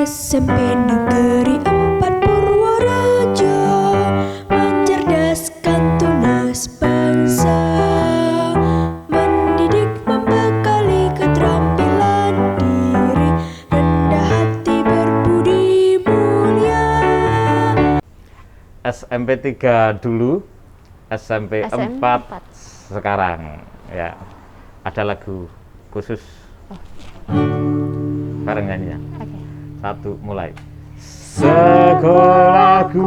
SMP Negeri 4 Purworejo mencerdaskan tunas bangsa, mendidik membekali keterampilan diri, rendah hati berbudi mulia. SMP 3 dulu, SMP 4 sekarang ya. Ada lagu khusus barengannya. Oke. Satu, mulai. Sekolahku,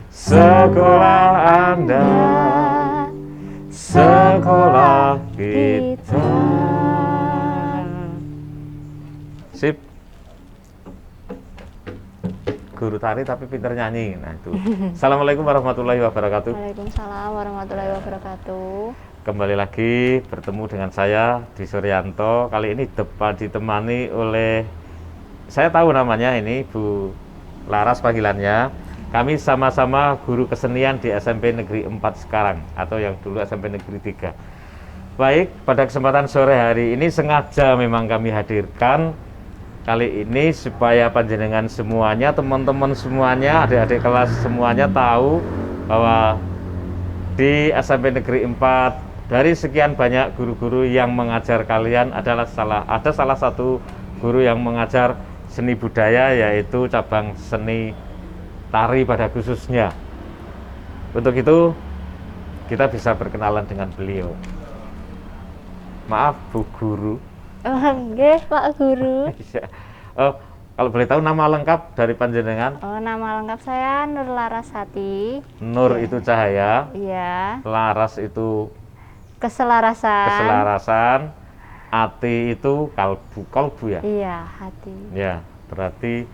sekolah Anda, sekolah kita. Sip. Guru tari tapi pinter nyanyi. Nah itu. Assalamualaikum warahmatullahi wabarakatuh. Waalaikumsalam warahmatullahi wabarakatuh. Kembali lagi bertemu dengan saya di Suryanto. Kali ini ditemani oleh, saya tahu namanya ini Bu Laras panggilannya. Kami sama-sama guru kesenian di SMP Negeri 4 sekarang, atau yang dulu SMP Negeri 3. Baik, pada kesempatan sore hari ini sengaja memang kami hadirkan kali ini supaya panjenengan semuanya, teman-teman semuanya, adik-adik kelas semuanya tahu bahwa di SMP Negeri 4 dari sekian banyak guru-guru yang mengajar kalian ada salah satu guru yang mengajar seni budaya, yaitu cabang seni tari pada khususnya. Untuk itu kita bisa berkenalan dengan beliau. Maaf Bu Guru. Nggih, Pak Guru. Oh, kalau boleh tahu nama lengkap dari panjenengan? Oh, nama lengkap saya Nur Larasati. Nur Ya. itu cahaya, Iya. Laras itu Keselarasan. Ati itu kolbu ya? Iya, hati. Ya, berarti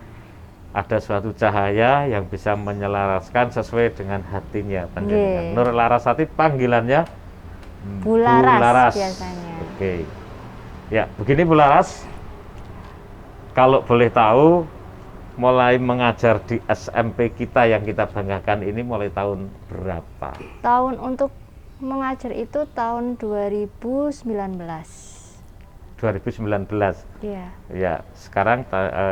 ada suatu cahaya yang bisa menyelaraskan sesuai dengan hatinya panjenengan. Nggih. Nur Larasati panggilannya Bu Laras biasanya. Oke. Ya, begini Bu Laras. Kalau boleh tahu, mulai mengajar di SMP kita yang kita banggakan ini mulai tahun berapa? Tahun untuk mengajar itu tahun 2019. 2019. Iya. Ya, sekarang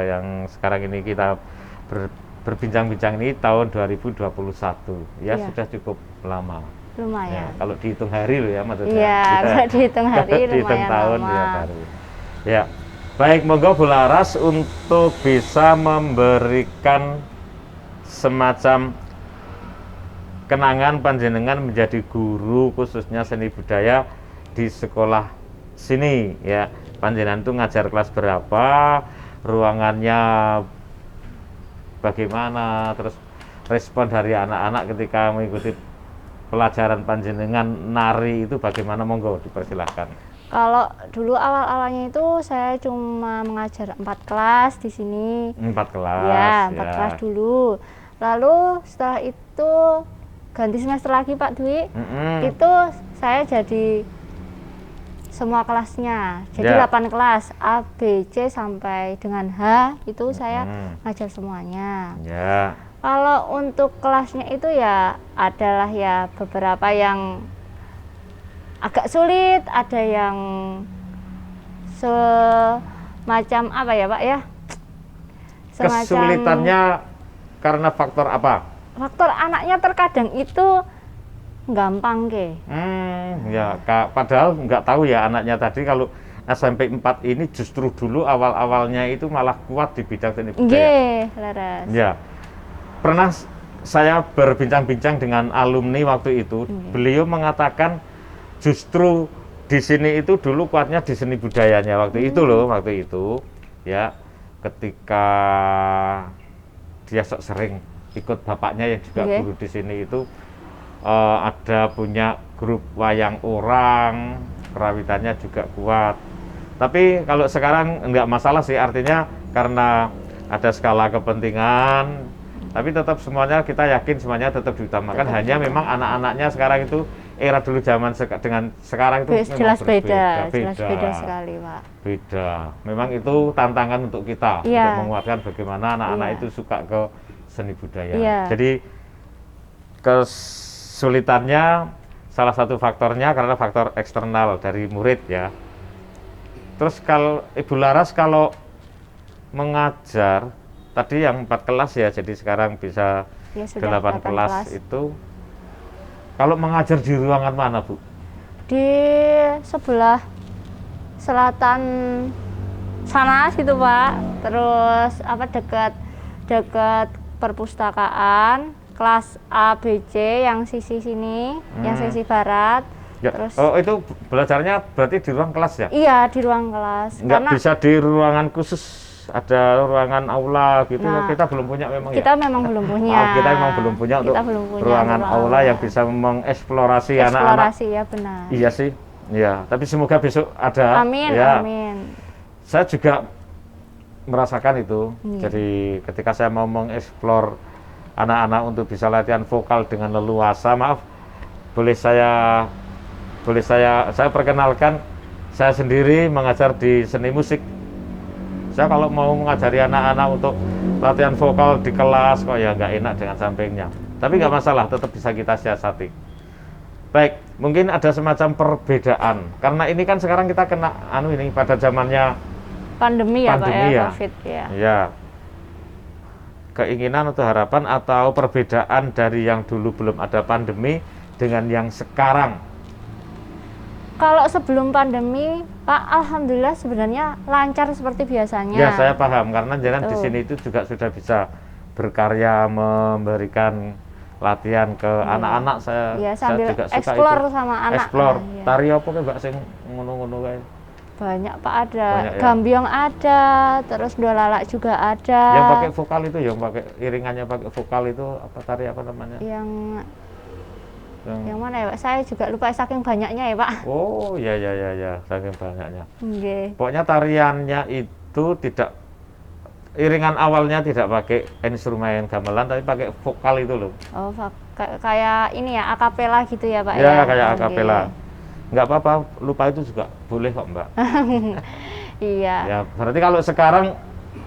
yang sekarang ini kita berbincang-bincang ini tahun 2021. Ya, Iya. sudah cukup lama. Ya, Lumayan. kalau dihitung hari loh ya maksudnya. Iya, kalau dihitung hari Dihitung lumayan tahun lama. ya baru. Ya. Baik, monggo Bu Laras untuk bisa memberikan semacam kenangan panjenengan menjadi guru khususnya seni budaya di sekolah sini ya. Panjenengan itu ngajar kelas berapa, ruangannya bagaimana, terus respon dari anak-anak ketika mengikuti pelajaran panjenengan nari itu bagaimana, monggo dipersilahkan. Kalau dulu awal-awalnya itu saya cuma mengajar 4 kelas di sini. 4 kelas. Ya, 4 kelas dulu. Lalu setelah itu ganti semester lagi Pak Dwi. Itu saya jadi semua kelasnya. Jadi Ya. 8 kelas A, B, C sampai dengan H itu saya ngajar semuanya. Ya. Kalau untuk kelasnya itu ya adalah ya beberapa yang agak sulit, ada yang semacam apa ya Pak ya? Kesulitannya karena faktor apa? Faktor anaknya terkadang itu gampang ke. Ya, padahal nggak tahu ya anaknya tadi kalau SMP 4 ini justru dulu awal-awalnya itu malah kuat di bidang seni budaya. Nggih, Laras. Ya, pernah saya berbincang-bincang dengan alumni waktu itu, beliau mengatakan justru di sini itu dulu kuatnya di seni budayanya waktu itu loh, waktu itu ya, ketika dia sering ikut bapaknya yang juga guru di sini itu ada punya grup wayang orang, kerawitannya juga kuat. Tapi kalau sekarang enggak masalah sih, artinya karena ada skala kepentingan, tapi tetap semuanya kita yakin semuanya tetap diutamakan. Hanya memang anak-anaknya sekarang itu era dulu zaman dengan sekarang itu jelas memang beda sekali Pak. Beda. Memang itu tantangan untuk kita untuk menguatkan bagaimana anak-anak itu suka ke seni budaya. Jadi kesulitannya salah satu faktornya karena faktor eksternal dari murid ya. Terus kalau Ibu Laras, kalau mengajar tadi yang 4 kelas ya, jadi sekarang bisa Ya sudah 8 kelas itu. Kalau mengajar di ruangan mana, Bu? Di sebelah selatan sana situ Pak. Terus apa dekat perpustakaan kelas A B C yang sisi sini, yang sisi barat. Ya. Terus Oh, itu belajarnya berarti di ruang kelas ya? iya di ruang kelas. Nggak Karena bisa di ruangan khusus, ada ruangan aula gitu. Nah, kita belum punya memang kita ya? memang belum punya. Maaf, kita memang belum punya Kita untuk belum punya ruangan ruang aula yang bisa mengeksplorasi anak-anak. eksplorasi ya benar. Iya sih, iya. Tapi semoga besok ada. Amin, ya. amin. Saya juga merasakan itu. Iya. Jadi ketika saya mau mengeksplor anak-anak untuk bisa latihan vokal dengan leluasa, maaf, boleh saya perkenalkan, saya sendiri mengajar di seni musik. Saya kalau mau mengajari anak-anak untuk latihan vokal di kelas kok ya nggak enak dengan sampingnya. Tapi nggak masalah, tetap bisa kita siasati. Baik, mungkin ada semacam perbedaan karena ini kan sekarang kita kena ini pada zamannya Pandemi ya Pak pandemi ya, ya. COVID ya. ya keinginan atau harapan atau perbedaan dari yang dulu belum ada pandemi dengan yang sekarang. Kalau sebelum pandemi, Pak, alhamdulillah sebenarnya lancar seperti biasanya. Ya, saya paham karena jangan di Betul. sini itu juga sudah bisa berkarya, memberikan latihan ke anak-anak. Iya, Saya sambil juga suka explore itu. sama anak. Explore. Iya. Tari apa ke Mbak sing ngono-ngono kae? Banyak Pak, ada. Banyak, ya? Gambiong ada, terus dolalak juga ada. Yang pakai vokal itu, yang pakai iringannya pakai vokal itu apa tari apa namanya? Yang mana ya Pak? Saya juga lupa saking banyaknya ya Pak. Oh, ya saking banyaknya. Nggih. Pokoknya tariannya itu tidak, iringan awalnya tidak pakai instrumen gamelan tapi pakai vokal itu loh. Oh, kayak ini ya, akapela gitu ya Pak Ya, ya? kayak Oke. akapela. Nggak apa-apa, lupa itu juga boleh kok Mbak. Iya. Ya, berarti kalau sekarang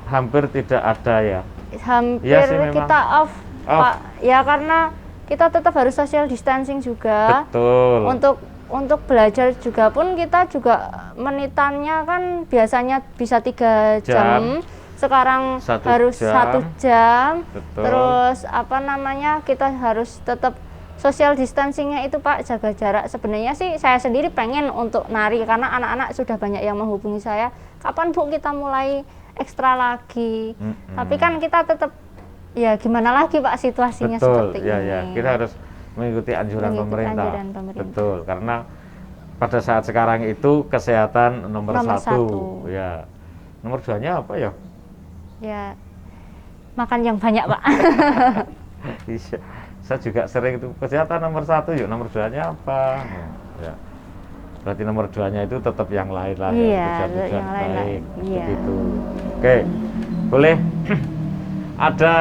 hampir tidak ada ya. Hampir Iya sih, memang. kita off, Pak. Ya karena kita tetap harus social distancing juga. Betul. Untuk belajar juga pun kita juga menitannya kan biasanya bisa 3 jam. Sekarang 1 harus jam. 1 jam. Betul. Terus apa namanya, kita harus tetap social distancingnya itu Pak, jaga jarak. Sebenarnya sih saya sendiri pengen untuk nari karena anak-anak sudah banyak yang menghubungi saya, kapan Bu kita mulai ekstra lagi. Tapi kan kita tetap ya gimana lagi Pak, situasinya Betul, seperti ya, ini. ya. Kita harus mengikuti anjuran Mengikuti pemerintah. anjuran pemerintah. Betul, karena pada saat sekarang itu kesehatan nomor Nomor satu. satu. Ya. Nomor 2-nya apa ya? Ya makan yang banyak Pak. Iya. Saya juga sering itu kesehatan nomor 1, yuk nomor 2-nya apa? Ya. Berarti nomor 2-nya itu tetap yang lain lah, Iya, ya, tujuan-tujuan yang lain lah. baik. Iya. Begitu. Oke, boleh. Ada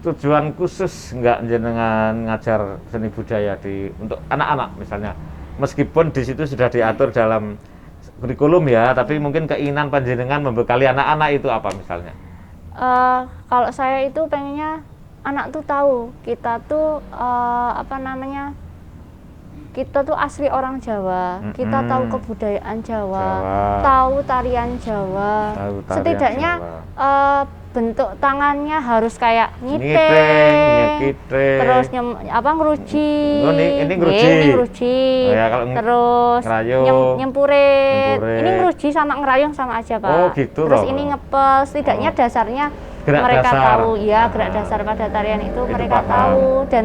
tujuan khusus nggak jenengan ngajar seni budaya untuk anak-anak misalnya? Meskipun di situ sudah diatur dalam kurikulum ya, tapi mungkin keinginan panjenengan membekali anak-anak itu apa misalnya? Kalau saya itu pengennya anak tuh tahu kita tuh apa namanya, kita tuh asli orang Jawa, kita tahu kebudayaan Jawa, tahu tarian Jawa, Tahu tarian setidaknya Jawa. Bentuk tangannya harus kayak Ngiting, ngiting, nyekiting. terus ngeruci, Oh, ini ngeruci. Ini ngeruci. Oh ya, kalau Terus ngerayung. nyempurit. Nyempurit. Ini ngeruci sama ngerayung sama aja Pak. Oh, gitu Terus toh. ini ngepel, setidaknya Oh. dasarnya Gerak mereka dasar. tahu, ya gerak Ah. dasar pada tarian itu mereka paham. tahu. Dan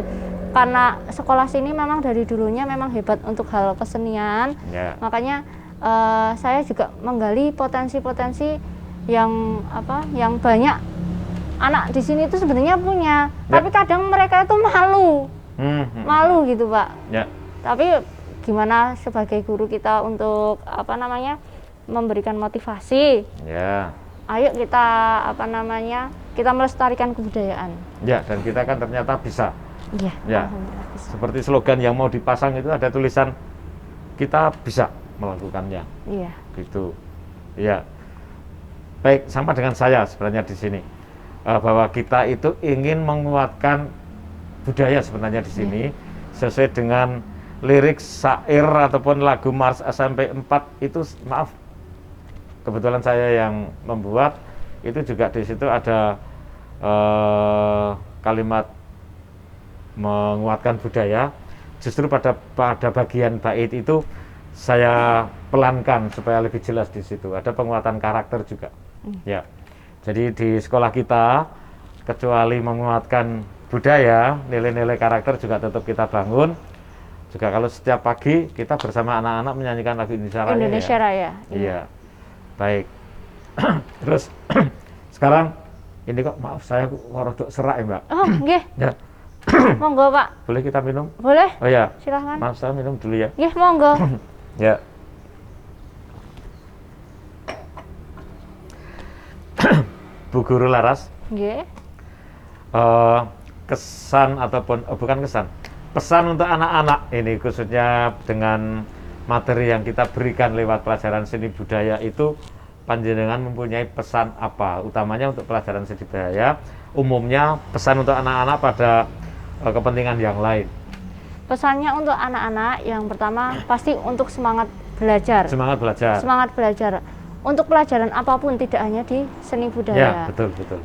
karena sekolah sini memang dari dulunya memang hebat untuk hal kesenian, Ya. makanya saya juga menggali potensi-potensi yang yang banyak anak di sini itu sebenarnya punya, tapi kadang mereka itu malu gitu Pak. Ya. Tapi gimana sebagai guru kita untuk memberikan motivasi, Ya. ayo kita kita melestarikan kebudayaan. Ya, dan kita kan ternyata bisa. Iya. Ya. Alhamdulillah bisa. Seperti slogan yang mau dipasang itu ada tulisan kita bisa melakukannya. Iya. Gitu. Ya. Baik, sama dengan saya sebenarnya di sini. Bahwa kita itu ingin menguatkan budaya sebenarnya di sini sesuai dengan lirik syair ataupun lagu Mars SMP 4 itu, maaf, kebetulan saya yang membuat, itu juga di situ ada kalimat menguatkan budaya. Justru pada bagian bait itu saya pelankan supaya lebih jelas di situ. Ada penguatan karakter juga. Ya. Jadi di sekolah kita kecuali menguatkan budaya, nilai-nilai karakter juga tetap kita bangun. Juga kalau setiap pagi kita bersama anak-anak menyanyikan lagu Indonesia Raya. Indonesia Raya. Iya. Baik. Terus sekarang ini kok maaf saya rodok serak ya, Mbak. Oh, nggih. Ya. Monggo, Pak. Boleh kita minum? Boleh? Oh ya. Silahkan. Maaf saya minum dulu ya. Nggih, monggo. Ya. Bu Guru Laras, Nggih. kesan ataupun bukan kesan, pesan untuk anak-anak ini khususnya dengan materi yang kita berikan lewat pelajaran seni budaya itu, panjenengan mempunyai pesan apa? Utamanya untuk pelajaran seni budaya, umumnya pesan untuk anak-anak pada kepentingan yang lain. Pesannya untuk anak-anak yang pertama pasti untuk semangat belajar. Semangat belajar. Semangat belajar. Untuk pelajaran apapun, tidak hanya di seni Ya, budaya. betul, betul.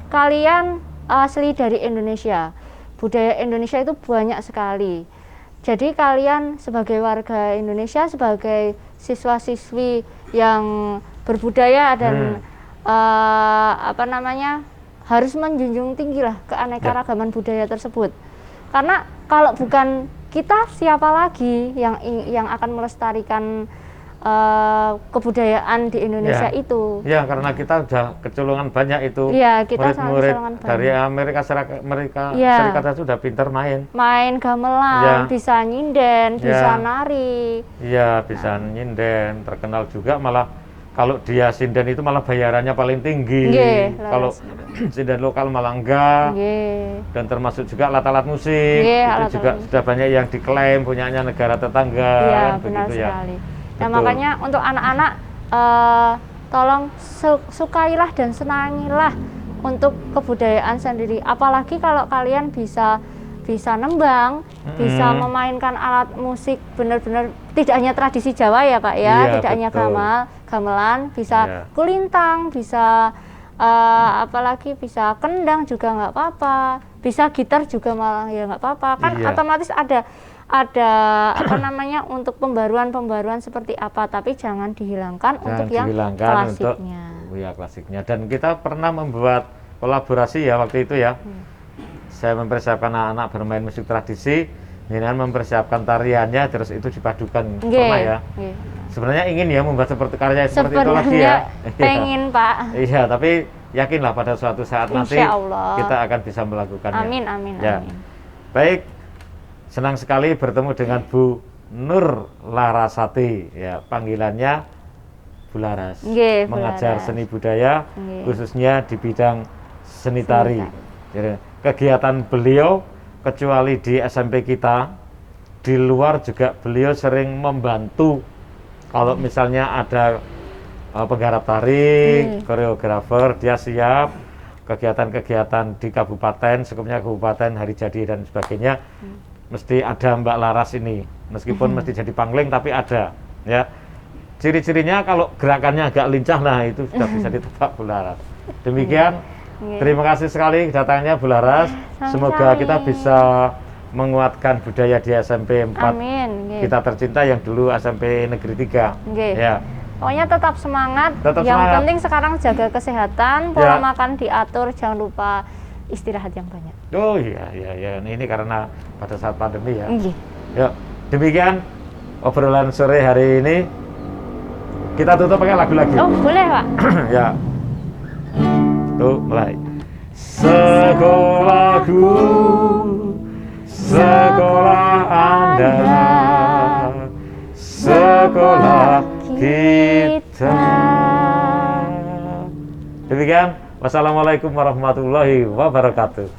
Kalian asli dari Indonesia. Budaya Indonesia itu banyak sekali. Jadi kalian sebagai warga Indonesia, sebagai siswa-siswi yang berbudaya dan harus menjunjung tinggi lah keanekaragaman budaya tersebut. Karena kalau bukan kita, siapa lagi yang akan melestarikan kebudayaan di Indonesia itu? Ya, karena kita udah kecolongan banyak itu. Iya, kita sangat murid-murid kecolongan dari banyak. Amerika Ya. Serikat aja sudah pintar main. Main gamelan, Ya. bisa nyinden, Ya. bisa nari. Iya, bisa nyinden, terkenal juga, malah kalau dia sinden itu malah bayarannya paling tinggi. Nggih, Kalau laras. sinden lokal malah enggak. Nggih. Dan termasuk juga alat-alat musik. Nggih, itu alat-alat juga musik. sudah banyak yang diklaim punyanya negara tetangga. Iya, kan benar begitu ya. sekali. Nah, Betul. makanya untuk anak-anak tolong sukailah dan senangilah untuk kebudayaan sendiri. Apalagi kalau kalian bisa nembang, bisa memainkan alat musik benar-benar tidak hanya tradisi Jawa ya, Pak ya, Iya, tidak hanya betul. gamelan, bisa Iya. kulintang, bisa apalagi bisa kendang juga nggak apa-apa, bisa gitar juga malah ya nggak apa-apa. Kan Iya. otomatis ada untuk pembaruan seperti apa, tapi jangan dihilangkan untuk yang dihilangkan klasiknya. Klasiknya. Dan kita pernah membuat kolaborasi ya waktu itu ya. Saya mempersiapkan anak-anak bermain musik tradisi, dengan mempersiapkan tariannya, terus itu dipadukan. Pernah ya. Nggih. Sebenarnya ingin ya membuat karya seperti itu lagi ya. Pengen, Pak. Iya, tapi yakinlah pada suatu saat nanti Insya Allah. kita akan bisa melakukannya. Amin, amin, Ya. amin. Baik, senang sekali bertemu dengan Bu Nur Larasati, ya panggilannya Bu Laras, Nggih, Bu mengajar Laras. seni budaya, Nggih. khususnya di bidang seni tari. Seni Jadi, kegiatan beliau kecuali di SMP kita, di luar juga beliau sering membantu. Kalau misalnya ada penggarap tari, koreografer, dia siap. Kegiatan-kegiatan di kabupaten, sekupnya kabupaten, hari jadi dan sebagainya, mesti ada Mbak Laras ini. Meskipun mesti jadi pangling, tapi ada. Ya, ciri-cirinya kalau gerakannya agak lincah, nah itu sudah bisa ditebak Bu Laras. Demikian, terima kasih sekali kedatangannya Bu Laras. Semoga kita bisa menguatkan budaya di SMP 4 Amin. Nggih. kita tercinta yang dulu SMP Negeri 3. Nggih. Ya. Pokoknya tetap semangat. Tetap yang semangat. penting sekarang jaga kesehatan, pola Ya. makan diatur, jangan lupa istirahat yang banyak. Oh iya, iya, iya. Ini karena pada saat pandemi ya. Nggih. Yuk, demikian obrolan sore hari ini. Kita tutup pakai lagu lagi. Oh, boleh, Pak. Ya. Tuh, mulai. Sekolahku, sekolah Anda, sekolah kita. Demikian, wassalamualaikum warahmatullahi wabarakatuh.